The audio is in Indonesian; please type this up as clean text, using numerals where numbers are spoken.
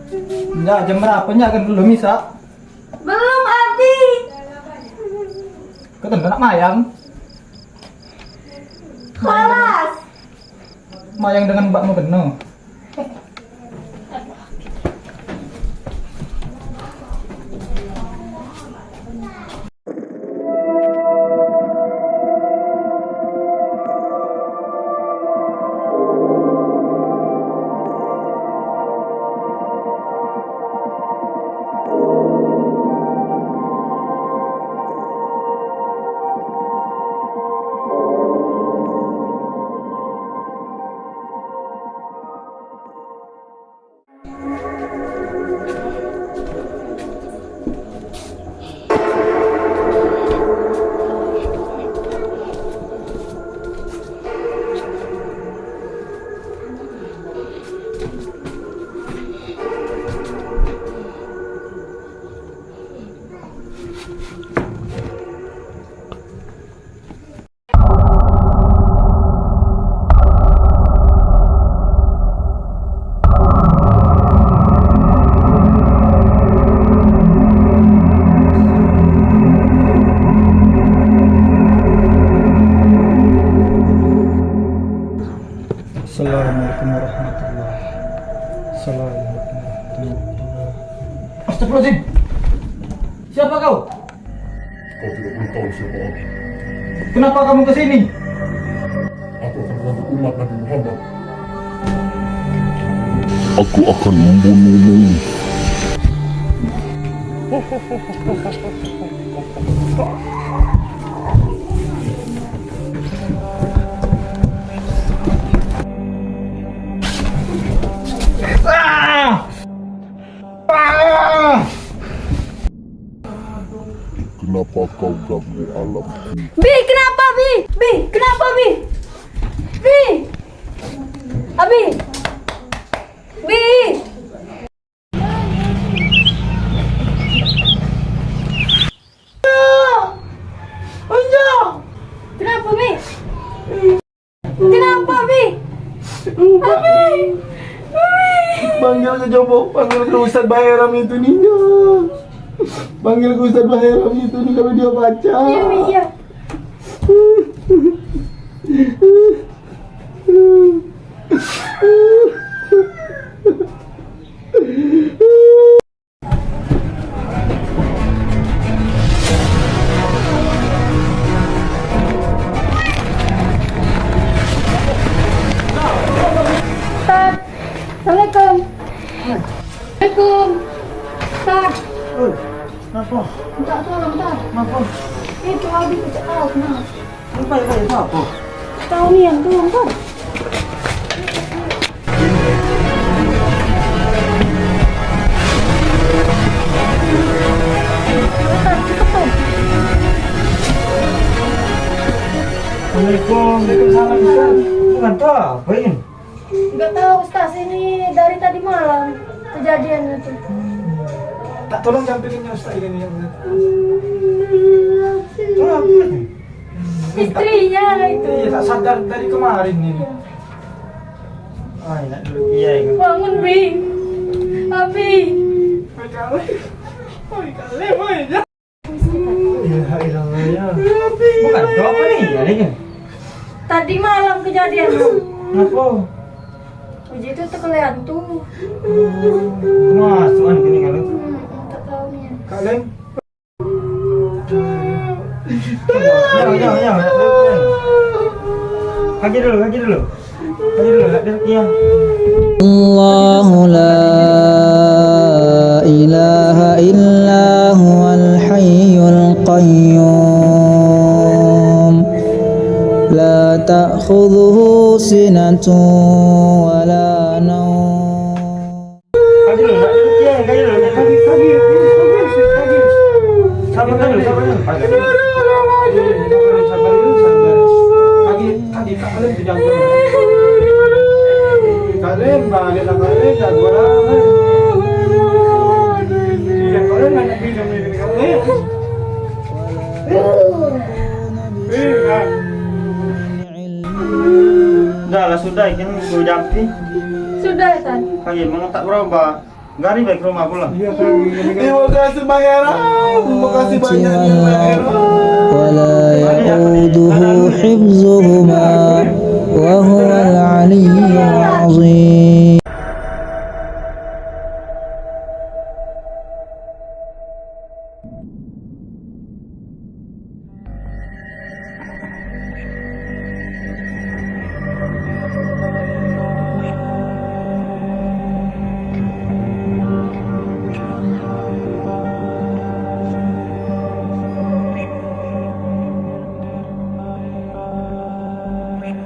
Enggak, jam berapa nya kan belum bisa? Belum, Abi. Ketemu anak mayang. Kelas. Mayang dengan mbakmu kena. Assalamualaikum warahmatullahi wabarakatuh. Astagfirullahaladzim. Siapa kau? Kau tidak perlu tahu siapa aku. Kenapa kamu kesini? Aku akan mengganggu umat Nabi Muhammad. Aku akan membunuhmu. Kenapa kau ganggu alamku? Bi, kenapa, Bi? Bi, kenapa, Bi? Bi. Abi. Bi. Kenapa, Bi? Kenapa, Bi? Abi. Panggil ke Jobo, panggil ke Ustadz Baheram itu nih. Panggil ke Ustadz Baheram itu nih kalau dia baca. Iya, Mi, iya. Ustaz, Assalamualaikum. Waalaikumsalam. Ustaz, Kenapa? minta tolong, Ustaz. Kenapa? Itu Abi tidak tahu kenapa. Apa? Tahu nih yang tolong, Ustaz. Ustaz, cepat, Ustaz. Assalamualaikum, waalaikumsalam Ustaz. Bukan tahu apa ini? Enggak tahu, Ustaz. Ini dari tadi malam kejadian itu. Tak tolong campirinnya Ustaz ini yang benar. Tolong apa ini? Istrinya itu. Iya, tak sadar dari kemarin ini. Ah, enak dulu iya ini. Bangun, Bi. Abi. Iya, iya. Bukan tahu apa nih? Ini. Tadi malam kejadian. Kenapa? Uji itu terkelian tuh. Masukan gini kalau. Tak tahu nih. Kalian. Jangan. Kaki dulu. Kaki dulu, iya. الله لا إله إلا هو الحي القيوم لا تأخذه سنة ولا نوم. Kaki dulu, iya. Kaki. Sabar dulu. Kaki kalian dijaga. Kalian balik kalian jaga lama. Iya, kalian nggak bilang ini kalian. Sudah, ini gue jampi. Sudah, Tan. Kaki mau tak berubah. Enggak nih baik rumah pulang. Terima kasih Bang Heram. Terima kasih banyak ya Bang Heram. ولا يؤوده حفظهما وهو